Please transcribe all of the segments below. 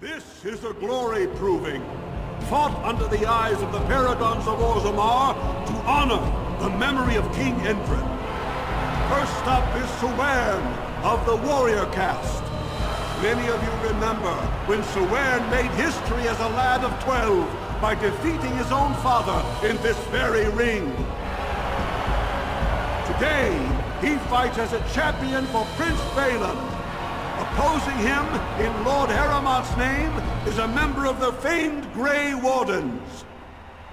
This is a glory proving, fought under the eyes of the paragons of Orzammar to honor the memory of King Endrin. First up is Suwern of the warrior caste. Many of you remember when Suwern made history as a lad of 12 by defeating his own father in this very ring. Today, he fights as a champion for Prince Balin. Opposing him, in Lord Haramont's name, is a member of the famed Grey Wardens.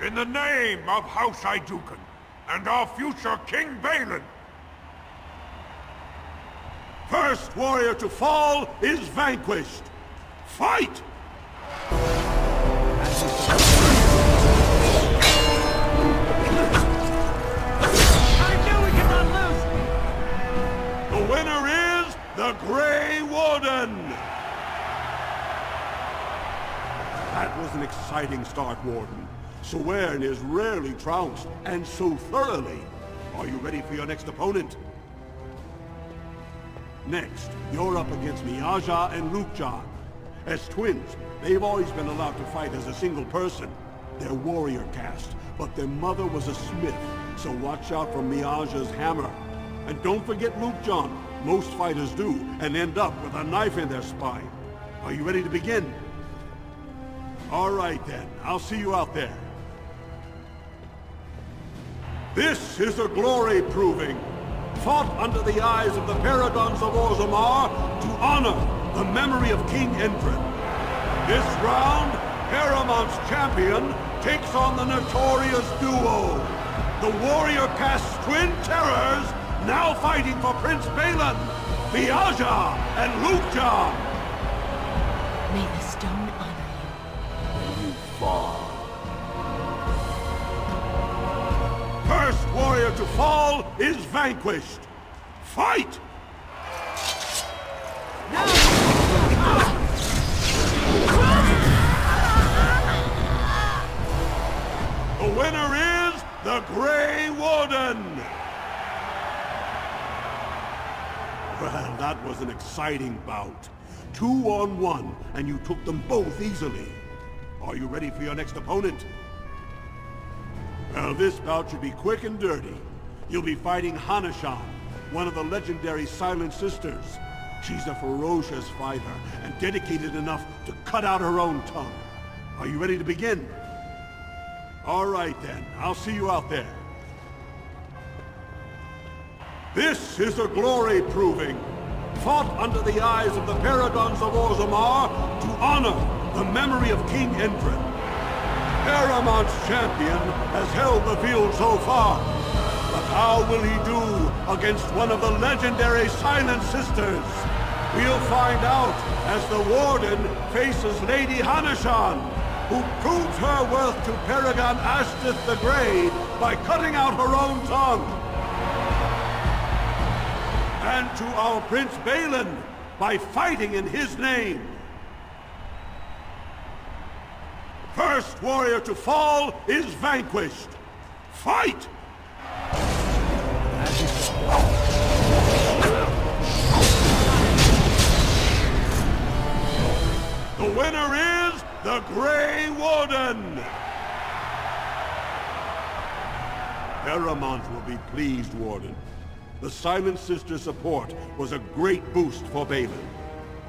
In the name of House Iduken and our future King Balin. First warrior to fall is vanquished. Fight! I knew we could not lose! The winner is the Grey Warden! That was an exciting start, Warden. Suwern is rarely trounced, and so thoroughly. Are you ready for your next opponent? Next, you're up against Miaja and Lukjan. As twins, they've always been allowed to fight as a single person. They're warrior caste, but their mother was a smith, so watch out for Miaja's hammer. And don't forget Lukjan. Most fighters do, and end up with a knife in their spine. Are you ready to begin? All right then, I'll see you out there. This is a glory proving, fought under the eyes of the paragons of Orzammar to honor the memory of King Endrin. This round, Haramont's champion takes on the notorious duo, the warrior caste twin terrors, now fighting for Prince Balin, Miaja and Lukjan. May the stone honor you. You fall. First warrior to fall is vanquished. Fight! The winner is the Grey Warden! Well, that was an exciting bout. 2-on-1, and you took them both easily. Are you ready for your next opponent? Well, this bout should be quick and dirty. You'll be fighting Hanashan, one of the legendary Silent Sisters. She's a ferocious fighter, and dedicated enough to cut out her own tongue. Are you ready to begin? All right then, I'll see you out there. This is a glory proving, fought under the eyes of the paragons of Orzammar to honor the memory of King Endrin. Haramont's champion has held the field so far, but how will he do against one of the legendary Silent Sisters? We'll find out as the Warden faces Lady Hanashan, who proves her worth to Paragon Ashtith the Grey by cutting out her own tongue. And to our Prince Balin by fighting in his name. First warrior to fall is vanquished. Fight! The winner is the Grey Warden! Haramont will be pleased, Warden. The Silent Sister support was a great boost for Balin.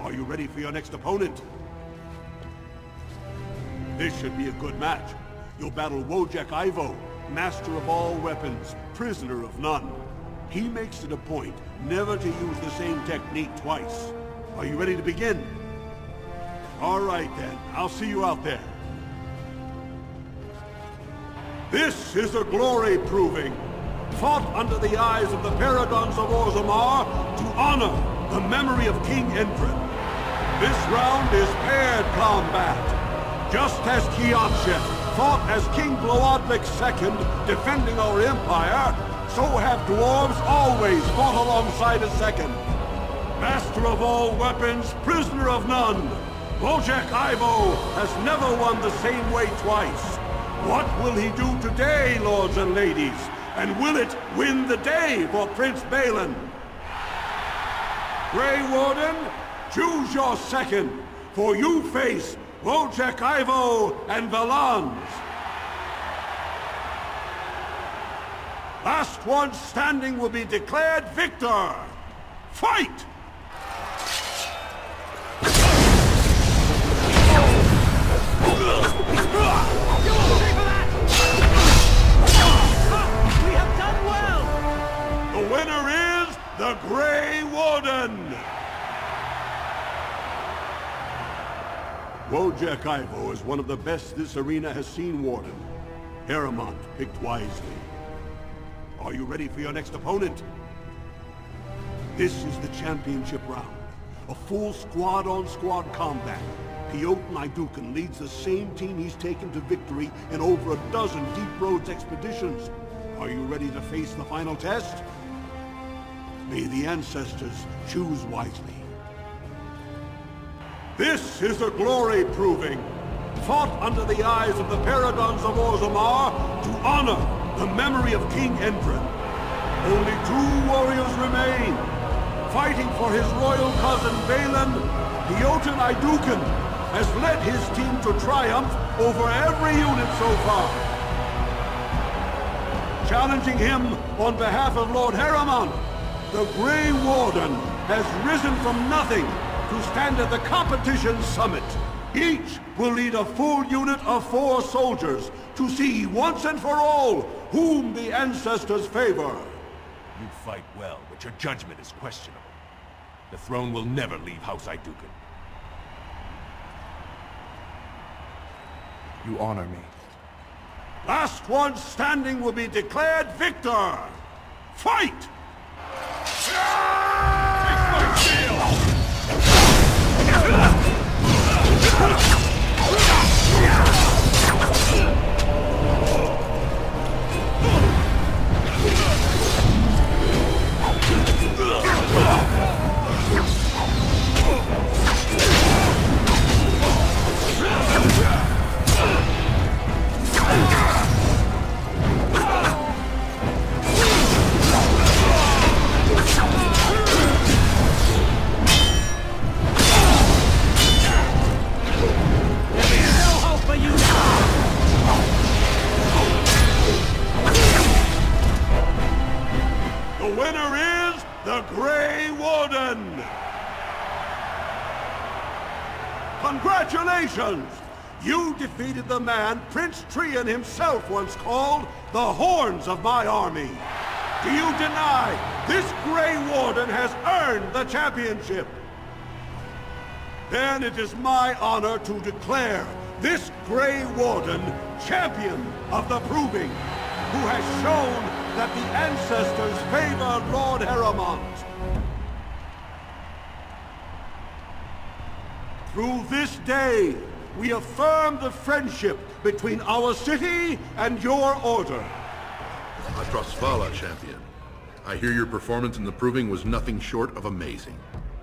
Are you ready for your next opponent? This should be a good match. You'll battle Wojek Ivo, master of all weapons, prisoner of none. He makes it a point never to use the same technique twice. Are you ready to begin? All right then, I'll see you out there. This is a glory proving, fought under the eyes of the paragons of Orzammar to honor the memory of King Endrin. This round is paired combat. Just as Kianshet fought as King Bloodlick II, defending our empire, so have dwarves always fought alongside a second. Master of all weapons, prisoner of none, Wojek Ivo has never won the same way twice. What will he do today, lords and ladies? And will it win the day for Prince Balin? Grey Warden, choose your second. for you face Wojciech Ivo and Valans. Last one standing will be declared victor. Fight! We have done well! The winner is the Grey Warden! Wojciech Ivo is one of the best this arena has seen, Warden. Harriman picked wisely. Are you ready for your next opponent? This is the championship round. A full squad-on-squad combat. Piotr Naidukan leads the same team he's taken to victory in over a dozen Deep Roads expeditions. Are you ready to face the final test? May the ancestors choose wisely. This is a glory proving, fought under the eyes of the paragons of Orzammar to honor the memory of King Endrin. Only 2 warriors remain. Fighting for his royal cousin Balin, Piotr Naidukan has led his team to triumph over every unit so far. Challenging him on behalf of Lord Harriman, the Grey Warden has risen from nothing to stand at the competition's summit. Each will lead a full unit of 4 soldiers to see once and for all whom the ancestors favor. You fight well, but your judgment is questionable. The throne will never leave House Idukan. You honor me. Last one standing will be declared victor. Fight! The winner is the Grey Warden! Congratulations! You defeated the man Prince Trian himself once called the Horns of my army. Do you deny this Grey Warden has earned the championship? Then it is my honor to declare this Grey Warden champion of the Proving, who has shown that the ancestors favor Lord Harriman. Through this day, we affirm the friendship between our city and your order. Atrasvala, champion. I hear your performance in the Proving was nothing short of amazing.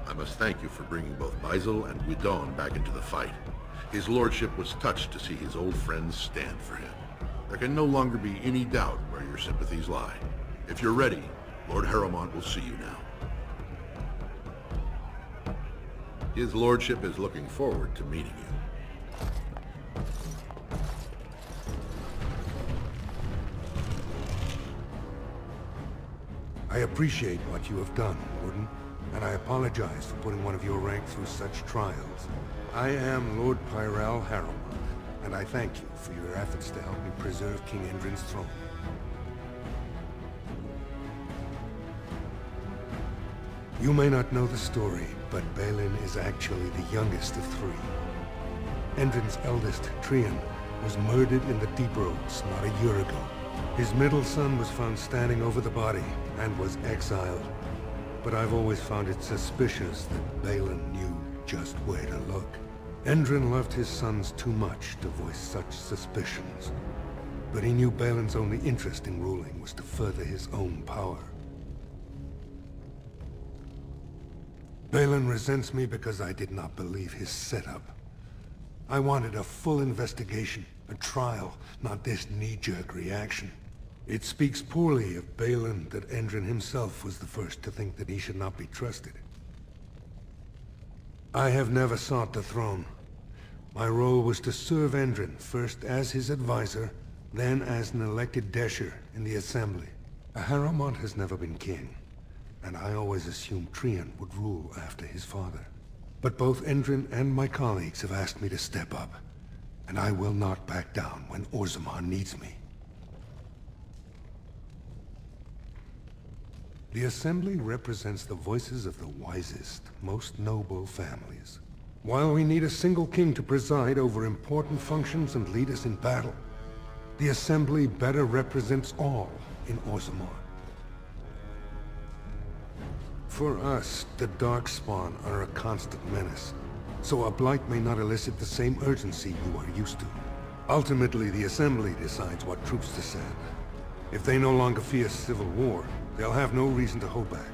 I must thank you for bringing both Baisel and Guidon back into the fight. His lordship was touched to see his old friends stand for him. There can no longer be any doubt where your sympathies lie. If you're ready, Lord Harriman will see you now. His lordship is looking forward to meeting you. I appreciate what you have done, Warden, and I apologize for putting one of your rank through such trials. I am Lord Pyral Harriman, and I thank you for your efforts to help me preserve King Endrin's throne. You may not know the story, but Balin is actually the youngest of 3. Endrin's eldest, Trian, was murdered in the Deep Roads not a year ago. His middle son was found standing over the body and was exiled. But I've always found it suspicious that Balin knew just where to look. Endrin loved his sons too much to voice such suspicions. But he knew Balin's only interest in ruling was to further his own power. Balin resents me because I did not believe his setup. I wanted a full investigation, a trial, not this knee-jerk reaction. It speaks poorly of Balin that Endrin himself was the first to think that he should not be trusted. I have never sought the throne. My role was to serve Endrin, first as his advisor, then as an elected Desher in the Assembly. Aharamont has never been king, and I always assumed Trian would rule after his father. But both Endrin and my colleagues have asked me to step up, and I will not back down when Orzammar needs me. The Assembly represents the voices of the wisest, most noble families. While we need a single king to preside over important functions and lead us in battle, the Assembly better represents all in Orzammar. For us, the Darkspawn are a constant menace, so a blight may not elicit the same urgency you are used to. Ultimately, the Assembly decides what troops to send. If they no longer fear civil war, they'll have no reason to hold back.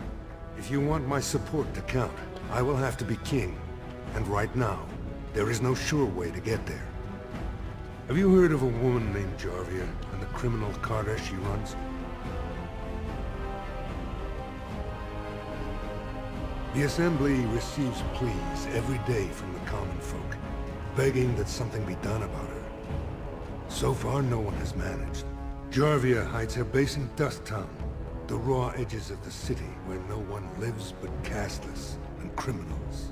If you want my support to count, I will have to be king. And right now, there is no sure way to get there. Have you heard of a woman named Jarvia and the criminal carter she runs? The Assembly receives pleas every day from the common folk, begging that something be done about her. So far, no one has managed. Jarvia hides her base in Dust Town, the raw edges of the city where no one lives but casteless and criminals.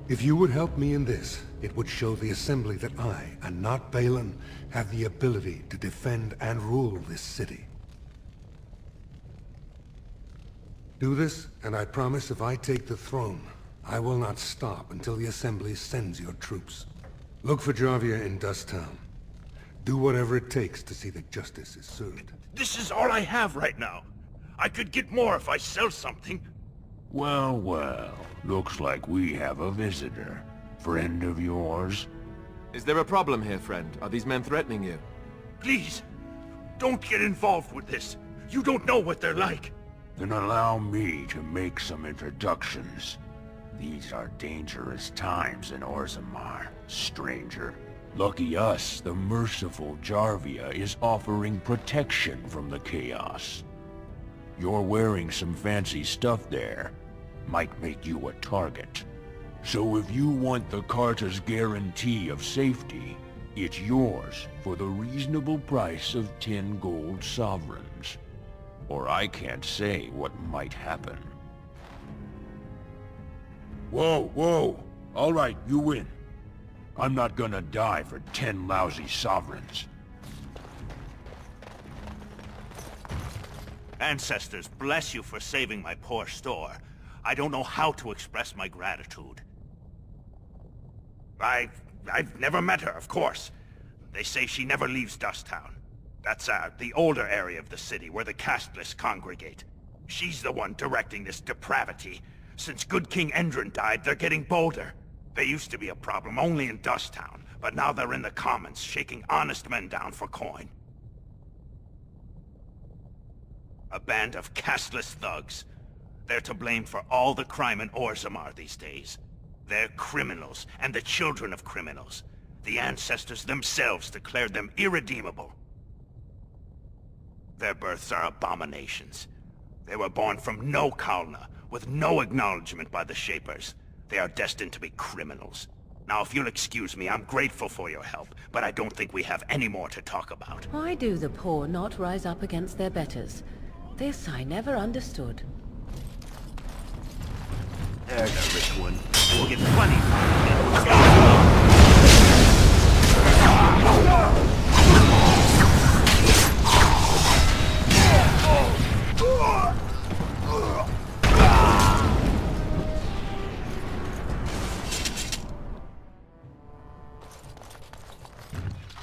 If you would help me in this, it would show the Assembly that I, and not Balin, have the ability to defend and rule this city. Do this, and I promise if I take the throne, I will not stop until the Assembly sends your troops. Look for Jarvia in Dust Town. Do whatever it takes to see that justice is served. This is all I have right now. I could get more if I sell something. Well, well. Looks like we have a visitor. Friend of yours? Is there a problem here, friend? Are these men threatening you? Please, don't get involved with this. You don't know what they're like. Then allow me to make some introductions. These are dangerous times in Orzammar, stranger. Lucky us, the merciful Jarvia is offering protection from the chaos. You're wearing some fancy stuff there. Might make you a target. So if you want the Carta's guarantee of safety, it's yours for the reasonable price of 10 gold sovereigns. Or I can't say what might happen. Whoa, whoa! All right, you win. I'm not gonna die for 10 lousy sovereigns. Ancestors, bless you for saving my poor store. I don't know how to express my gratitude. I've never met her, of course. They say she never leaves Dust Town. That's the older area of the city where the casteless congregate. She's the one directing this depravity. Since good King Endrin died, they're getting bolder. They used to be a problem only in Dust Town, but now they're in the commons, shaking honest men down for coin. A band of casteless thugs. They're to blame for all the crime in Orzammar these days. They're criminals, and the children of criminals. The ancestors themselves declared them irredeemable. Their births are abominations. They were born from no Kalna, with no acknowledgement by the Shapers. They are destined to be criminals. Now, if you'll excuse me, I'm grateful for your help, but I don't think we have any more to talk about. Why do the poor not rise up against their betters? This I never understood. There's a rich one. We'll get plenty from it.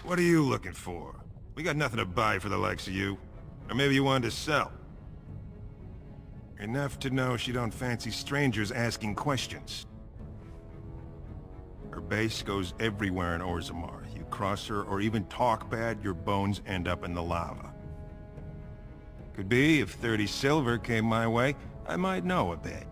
What are you looking for? We got nothing to buy for the likes of you. Or maybe you wanted to sell. Enough to know she don't fancy strangers asking questions. Her base goes everywhere in Orzammar. You cross her or even talk bad, your bones end up in the lava. Could be, if 30 silver came my way, I might know a bit.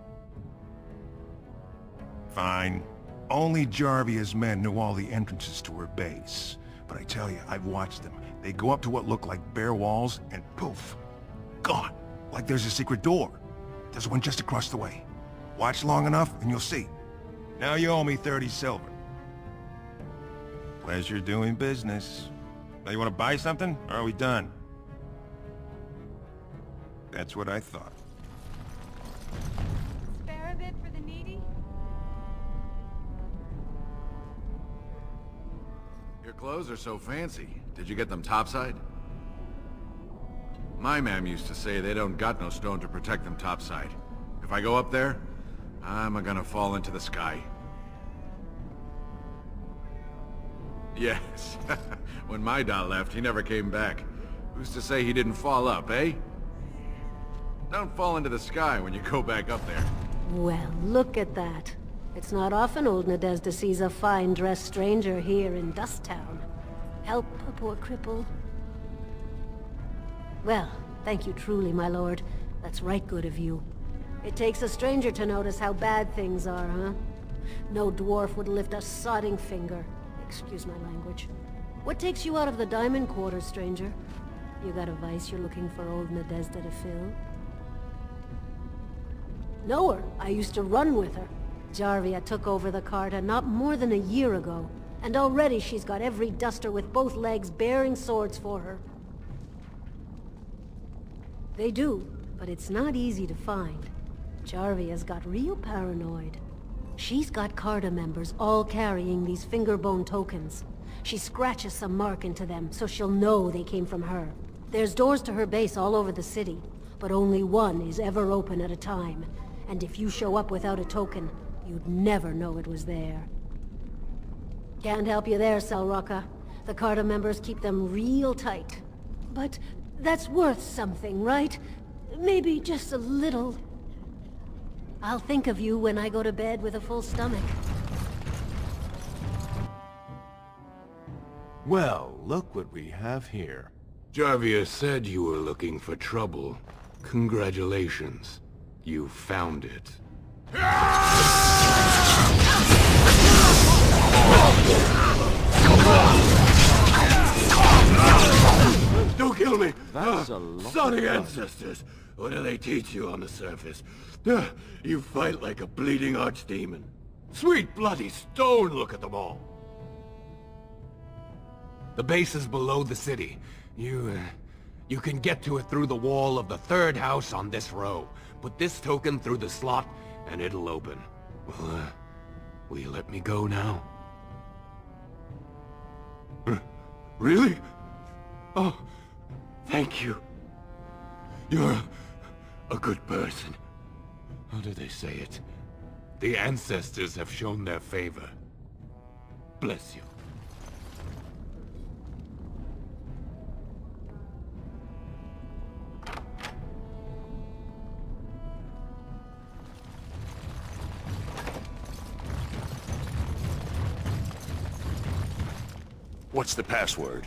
Fine. Only Jarvia's men knew all the entrances to her base. But I tell you, I've watched them. They go up to what look like bare walls, and poof! Gone! Like there's a secret door. There's one just across the way. Watch long enough, and you'll see. Now you owe me 30 silver. Pleasure doing business. Now you want to buy something, or are we done? That's what I thought. Spare a bit for the needy? Your clothes are so fancy. Did you get them topside? My ma'am used to say they don't got no stone to protect them topside. If I go up there, I'm gonna fall into the sky. Yes. When my dad left, he never came back. Who's to say he didn't fall up, eh? Don't fall into the sky when you go back up there. Well, look at that. It's not often old Nadezhda sees a fine-dressed stranger here in Dust Town. Help a poor cripple. Well, thank you truly, my lord. That's right good of you. It takes a stranger to notice how bad things are, huh? No dwarf would lift a sodding finger. Excuse my language. What takes you out of the Diamond Quarter, stranger? You got a vice you're looking for old Nadezhda to fill? Know her. I used to run with her. Jarvia took over the Carta not more than a year ago, and already she's got every duster with both legs bearing swords for her. They do, but it's not easy to find. Jarvia's got real paranoid. She's got Carta members all carrying these fingerbone tokens. She scratches some mark into them so she'll know they came from her. There's doors to her base all over the city, but only one is ever open at a time. And if you show up without a token, you'd never know it was there. Can't help you there, Selrocka. The Carta members keep them real tight. But that's worth something, right? Maybe just a little. I'll think of you when I go to bed with a full stomach. Well, look what we have here. Jarvia said you were looking for trouble. Congratulations. You found it. Don't kill me! That's a lot. Sorry, ancestors. What do they teach you on the surface? You fight like a bleeding archdemon. Sweet bloody stone, look at them all. The base is below the city. You can get to it through the wall of the third house on this row. Put this token through the slot, and it'll open. Well, will you let me go now? Really? Oh, thank you. You're a good person. How do they say it? The ancestors have shown their favor. Bless you. What's the password?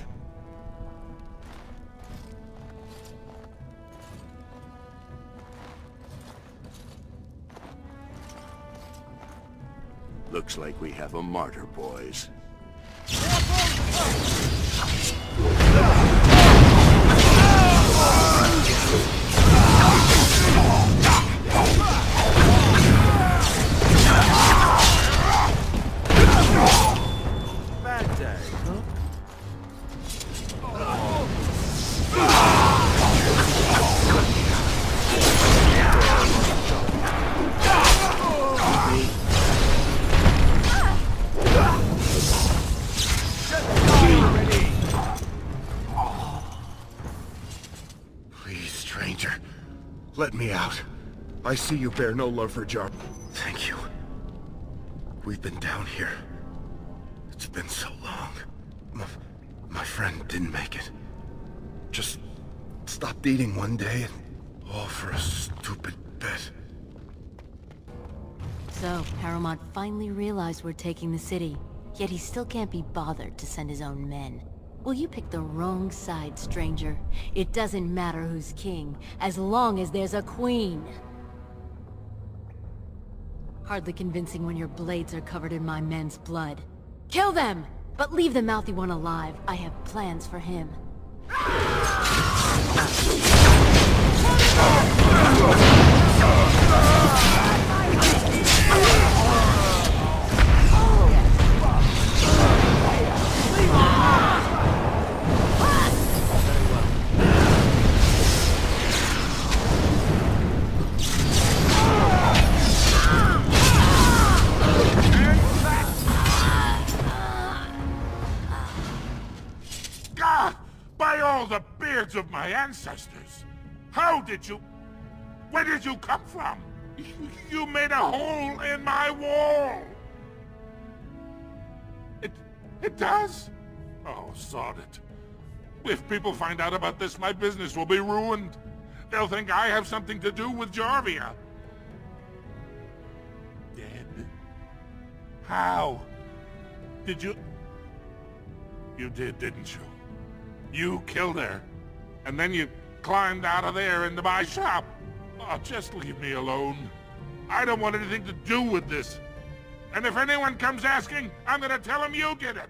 Looks like we have a martyr, boys. Bad day, huh? Please, stranger. Let me out. I see you bear no love for Jar. Thank you. We've been down here. It's been so long. My friend didn't make it. Just stopped eating one day and all for a stupid bet. So, Paramount finally realized we're taking the city, yet he still can't be bothered to send his own men. Well, you picked the wrong side, stranger. It doesn't matter who's king, as long as there's a queen. Hardly convincing when your blades are covered in my men's blood. Kill them! But leave the mouthy one alive. I have plans for him. records of my ancestors. How did you... Where did you come from? You made a hole in my wall! It does? Oh, sod it. If people find out about this, my business will be ruined. They'll think I have something to do with Jarvia. Dead? How? Did you... You did, didn't you? You killed her. And then you climbed out of there into my shop. Oh, just leave me alone. I don't want anything to do with this. And if anyone comes asking, I'm gonna tell them you did it.